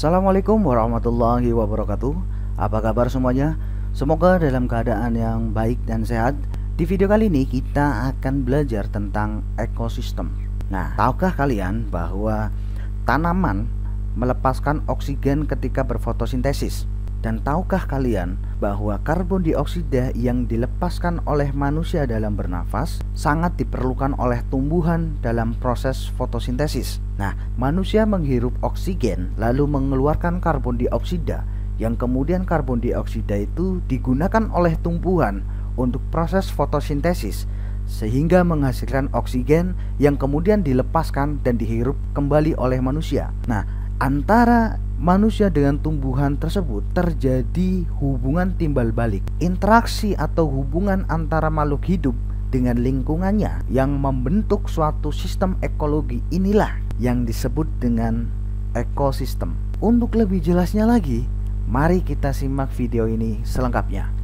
Assalamualaikum warahmatullahi wabarakatuh. Apa kabar semuanya? Semoga dalam keadaan yang baik dan sehat. Di video kali ini kita akan belajar tentang ekosistem. Nah, tahukah kalian bahwa tanaman melepaskan oksigen ketika berfotosintesis? Dan tahukah kalian bahwa karbon dioksida yang dilepaskan oleh manusia dalam bernafas sangat diperlukan oleh tumbuhan dalam proses fotosintesis? Nah, manusia menghirup oksigen lalu mengeluarkan karbon dioksida, yang kemudian karbon dioksida itu digunakan oleh tumbuhan untuk proses fotosintesis sehingga menghasilkan oksigen yang kemudian dilepaskan dan dihirup kembali oleh manusia. Nah, antara manusia dengan tumbuhan tersebut terjadi hubungan timbal balik, interaksi atau hubungan antara makhluk hidup dengan lingkungannya yang membentuk suatu sistem ekologi. Inilah yang disebut dengan ekosistem. Untuk lebih jelasnya lagi, mari kita simak video ini selengkapnya.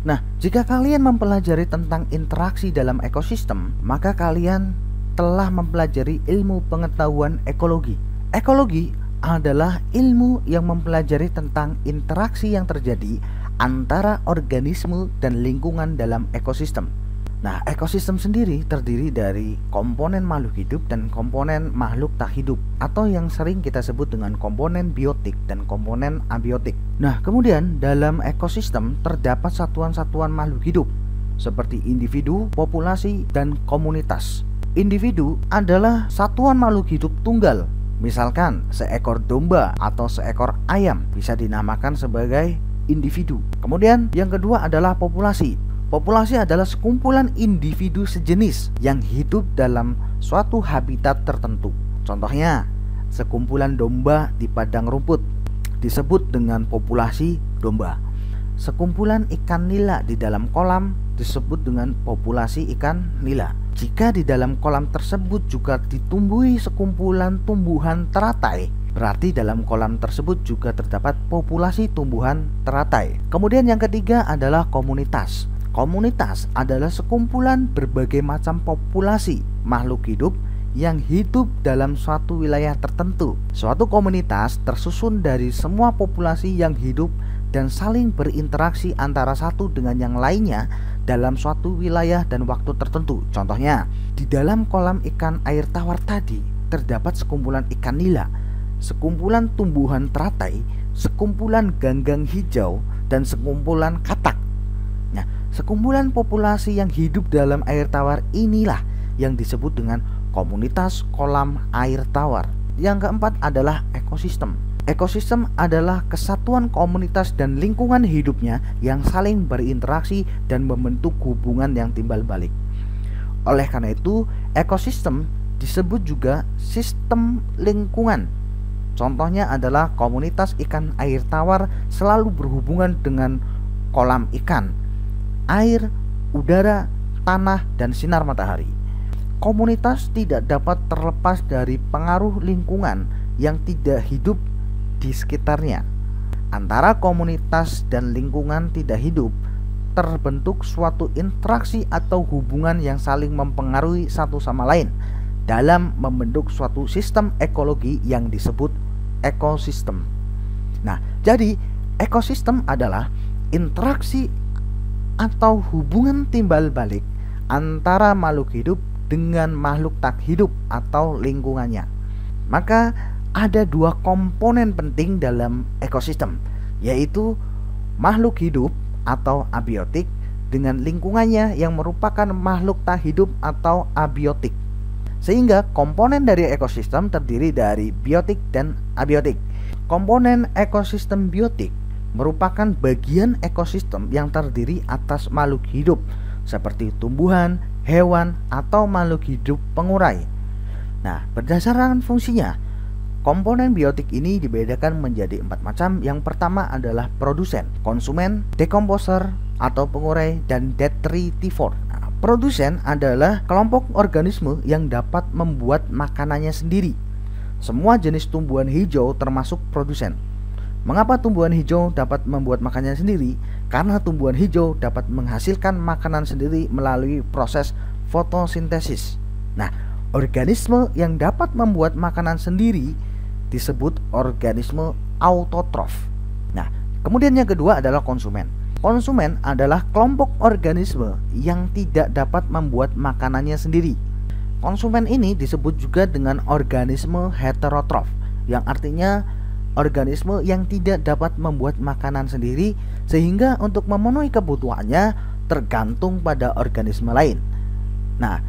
Nah, jika kalian mempelajari tentang interaksi dalam ekosistem, maka kalian telah mempelajari ilmu pengetahuan ekologi. Ekologi adalah ilmu yang mempelajari tentang interaksi yang terjadi antara organisme dan lingkungan dalam ekosistem. Nah, ekosistem sendiri terdiri dari komponen makhluk hidup dan komponen makhluk tak hidup, atau yang sering kita sebut dengan komponen biotik dan komponen abiotik. Nah, kemudian dalam ekosistem terdapat satuan-satuan makhluk hidup seperti individu, populasi, dan komunitas. Individu adalah satuan makhluk hidup tunggal. Misalkan seekor domba atau seekor ayam bisa dinamakan sebagai individu. Kemudian yang kedua adalah populasi. Populasi adalah sekumpulan individu sejenis yang hidup dalam suatu habitat tertentu. Contohnya, sekumpulan domba di padang rumput disebut dengan populasi domba. Sekumpulan ikan nila di dalam kolam disebut dengan populasi ikan nila. Jika di dalam kolam tersebut juga ditumbuhi sekumpulan tumbuhan teratai, berarti dalam kolam tersebut juga terdapat populasi tumbuhan teratai. Kemudian yang ketiga adalah komunitas. Komunitas adalah sekumpulan berbagai macam populasi makhluk hidup yang hidup dalam suatu wilayah tertentu. Suatu komunitas tersusun dari semua populasi yang hidup dan saling berinteraksi antara satu dengan yang lainnya dalam suatu wilayah dan waktu tertentu. Contohnya, di dalam kolam ikan air tawar tadi terdapat sekumpulan ikan nila, sekumpulan tumbuhan teratai, sekumpulan ganggang hijau, dan sekumpulan katak. Nah, sekumpulan populasi yang hidup dalam air tawar inilah yang disebut dengan komunitas kolam air tawar. Yang keempat adalah ekosistem. Ekosistem adalah kesatuan komunitas dan lingkungan hidupnya yang saling berinteraksi dan membentuk hubungan yang timbal balik. Oleh karena itu, ekosistem disebut juga sistem lingkungan. Contohnya adalah komunitas ikan air tawar selalu berhubungan dengan kolam ikan, air, udara, tanah, dan sinar matahari. Komunitas tidak dapat terlepas dari pengaruh lingkungan yang tidak hidup di sekitarnya. Antara komunitas dan lingkungan tidak hidup terbentuk suatu interaksi atau hubungan yang saling mempengaruhi satu sama lain dalam membentuk suatu sistem ekologi yang disebut ekosistem. Nah, jadi ekosistem adalah interaksi atau hubungan timbal balik antara makhluk hidup dengan makhluk tak hidup atau lingkungannya. Maka ada dua komponen penting dalam ekosistem, yaitu makhluk hidup atau abiotik dengan lingkungannya yang merupakan makhluk tak hidup atau abiotik. Sehingga komponen dari ekosistem terdiri dari biotik dan abiotik. Komponen ekosistem biotik merupakan bagian ekosistem yang terdiri atas makhluk hidup seperti tumbuhan, hewan, atau makhluk hidup pengurai. Nah, berdasarkan fungsinya, komponen biotik ini dibedakan menjadi 4 macam. Yang pertama adalah produsen, konsumen, dekomposer, atau pengurai, dan detritivore. Nah, produsen adalah kelompok organisme yang dapat membuat makanannya sendiri. Semua jenis tumbuhan hijau termasuk produsen. Mengapa tumbuhan hijau dapat membuat makanannya sendiri? Karena tumbuhan hijau dapat menghasilkan makanan sendiri melalui proses fotosintesis. Nah, organisme yang dapat membuat makanan sendiri disebut organisme autotrof. Nah, kemudian yang kedua adalah konsumen. Konsumen adalah kelompok organisme yang tidak dapat membuat makanannya sendiri. Konsumen ini disebut juga dengan organisme heterotrof, yang artinya organisme yang tidak dapat membuat makanan sendiri, sehingga untuk memenuhi kebutuhannya tergantung pada organisme lain. Nah,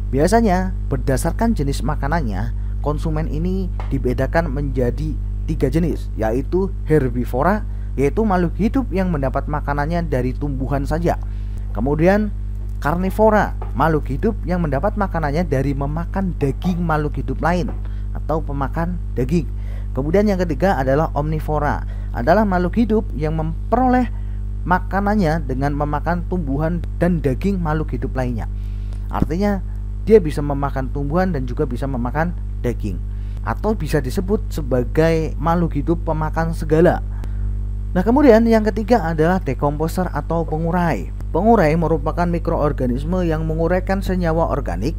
biasanya berdasarkan jenis makanannya, konsumen ini dibedakan menjadi 3 jenis, yaitu herbivora, yaitu makhluk hidup yang mendapat makanannya dari tumbuhan saja. Kemudian karnivora, makhluk hidup yang mendapat makanannya dari memakan daging makhluk hidup lain atau pemakan daging. Kemudian yang ketiga adalah omnivora, adalah makhluk hidup yang memperoleh makanannya dengan memakan tumbuhan dan daging makhluk hidup lainnya. Artinya dia bisa memakan tumbuhan dan juga bisa memakan daging, atau bisa disebut sebagai makhluk hidup pemakan segala. Nah, kemudian yang ketiga adalah decomposer atau pengurai. Pengurai merupakan mikroorganisme yang menguraikan senyawa organik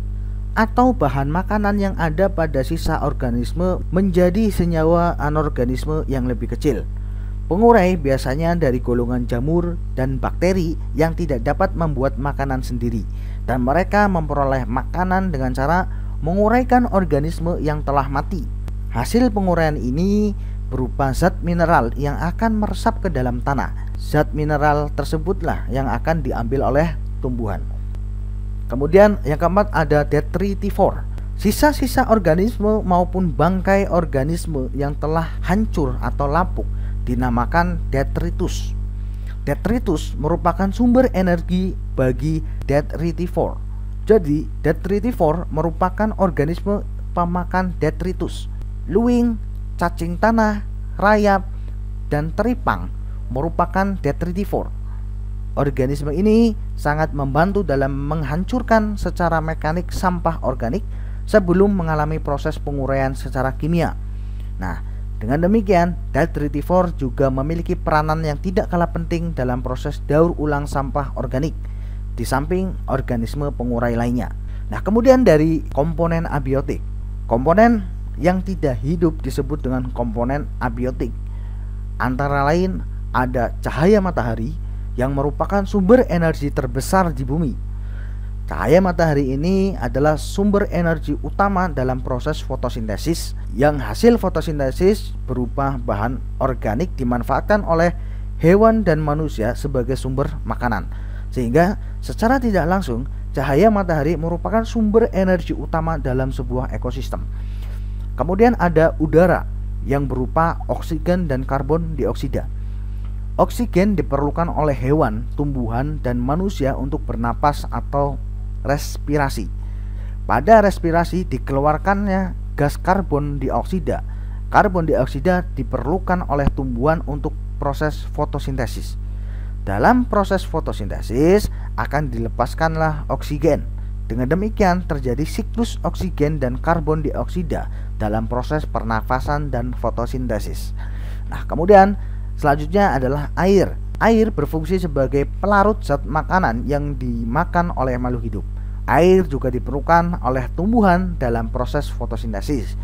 atau bahan makanan yang ada pada sisa organisme menjadi senyawa anorganisme yang lebih kecil. Pengurai biasanya dari golongan jamur dan bakteri yang tidak dapat membuat makanan sendiri, dan mereka memperoleh makanan dengan cara menguraikan organisme yang telah mati. Hasil penguraian ini berupa zat mineral yang akan meresap ke dalam tanah. Zat mineral tersebutlah yang akan diambil oleh tumbuhan. Kemudian yang keempat ada detritivore. Sisa-sisa organisme maupun bangkai organisme yang telah hancur atau lapuk dinamakan detritus. Detritus merupakan sumber energi bagi detritivore. Jadi detritivore merupakan organisme pemakan detritus. Luwing, cacing tanah, rayap, dan teripang merupakan detritivore. Organisme ini sangat membantu dalam menghancurkan secara mekanik sampah organik sebelum mengalami proses penguraian secara kimia. Nah, dengan demikian detritivore juga memiliki peranan yang tidak kalah penting dalam proses daur ulang sampah organik, di samping organisme pengurai lainnya. Nah, kemudian dari komponen abiotik. Komponen yang tidak hidup disebut dengan komponen abiotik. Antara lain ada cahaya matahari yang merupakan sumber energi terbesar di bumi. Cahaya matahari ini adalah sumber energi utama dalam proses fotosintesis, yang hasil fotosintesis berupa bahan organik dimanfaatkan oleh hewan dan manusia sebagai sumber makanan. Sehingga secara tidak langsung cahaya matahari merupakan sumber energi utama dalam sebuah ekosistem. Kemudian ada udara yang berupa oksigen dan karbon dioksida. Oksigen diperlukan oleh hewan, tumbuhan, dan manusia untuk bernapas atau respirasi. Pada respirasi dikeluarkannya gas karbon dioksida. Karbon dioksida diperlukan oleh tumbuhan untuk proses fotosintesis. Dalam proses fotosintesis akan dilepaskanlah oksigen. Dengan demikian terjadi siklus oksigen dan karbon dioksida dalam proses pernafasan dan fotosintesis. Nah, kemudian selanjutnya adalah air. Air berfungsi sebagai pelarut zat makanan yang dimakan oleh makhluk hidup. Air juga diperlukan oleh tumbuhan dalam proses fotosintesis.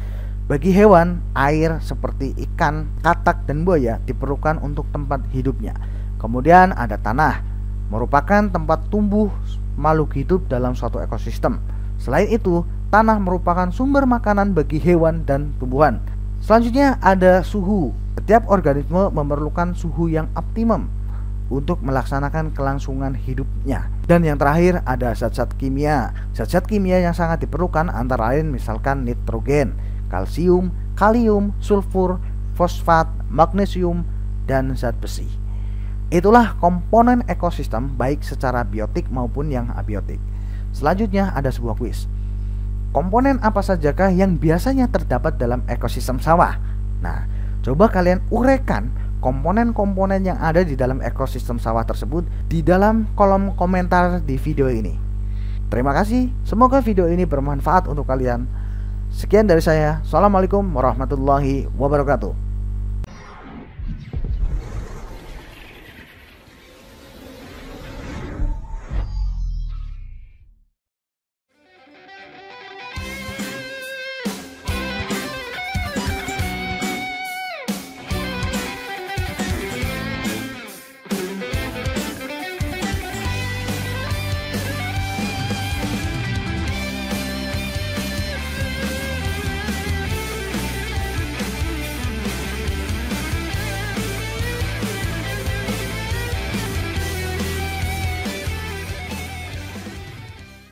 Bagi hewan, air seperti ikan, katak, dan buaya diperlukan untuk tempat hidupnya. Kemudian ada tanah, merupakan tempat tumbuh makhluk hidup dalam suatu ekosistem. Selain itu, tanah merupakan sumber makanan bagi hewan dan tumbuhan. Selanjutnya ada suhu. Setiap organisme memerlukan suhu yang optimum untuk melaksanakan kelangsungan hidupnya. Dan yang terakhir ada zat-zat kimia. Zat-zat kimia yang sangat diperlukan antara lain misalkan nitrogen, kalsium, kalium, sulfur, fosfat, magnesium, dan zat besi. Itulah komponen ekosistem baik secara biotik maupun yang abiotik. Selanjutnya ada sebuah kuis. Komponen apa sajakah yang biasanya terdapat dalam ekosistem sawah? Nah, coba kalian uraikan komponen-komponen yang ada di dalam ekosistem sawah tersebut di dalam kolom komentar di video ini. Terima kasih, semoga video ini bermanfaat untuk kalian. Sekian dari saya. Assalamualaikum warahmatullahi wabarakatuh.